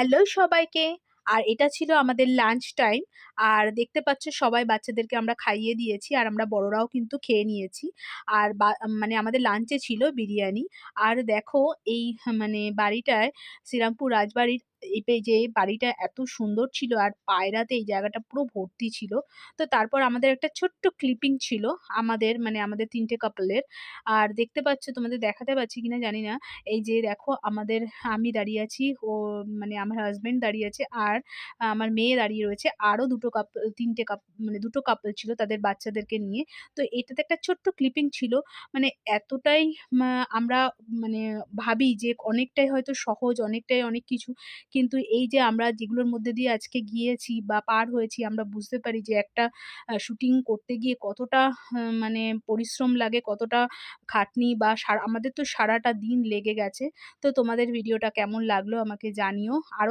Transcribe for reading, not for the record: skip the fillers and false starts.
Hello সবাইকে। আর এটা ছিল আমাদের লাঞ্চ টাইম। আর দেখতে পাচ্ছ সবাই বাচ্চাদেরকে আমরা খাইয়ে দিয়েছি আর আমরা বড়রাও কিন্তু খেয়ে নিয়েছি। আর মানে আমাদের লাঞ্চে ছিল বিরিয়ানি। আর দেখো এই মানে বাড়িটায় শ্রীরামপুর রাজবাড়ির যে বাড়িটা এত সুন্দর ছিল আর পায়রাতে এই জায়গাটা পুরো ভর্তি ছিল। তো তারপর আমাদের একটা ছোট্ট ক্লিপিং ছিল আমাদের ৩ টে কাপলের। আর দেখতে পাচ্ছ তোমাদের দেখাতে পারছি কিনা জানি না। এই যে দেখো আমি দাঁড়িয়ে আছি, আমার হাসব্যান্ড দাঁড়িয়ে আছে আর আমার মেয়ে দাঁড়িয়ে রয়েছে। আরো ২ টো কাপল ৩ টে মানে ২ টো কাপল ছিল তাদের বাচ্চাদেরকে নিয়ে। তো এটাতে একটা ছোট্ট ক্লিপিং ছিল। মানে এতটাই মা আমরা মানে ভাবি যে অনেকটাই হয়তো সহজ, অনেকটাই অনেক কিছু। কিন্তু এই যে আমরা যেগুলোর মধ্যে দিয়ে আজকে গিয়েছি বা পার হয়েছি আমরা বুঝতে পারি যে একটা শুটিং করতে গিয়ে কতটা মানে পরিশ্রম লাগে, কতটা খাটনি বা আমাদের তো সারাটা দিন লেগে গেছে। তো তোমাদের ভিডিওটা কেমন লাগলো আমাকে জানিও।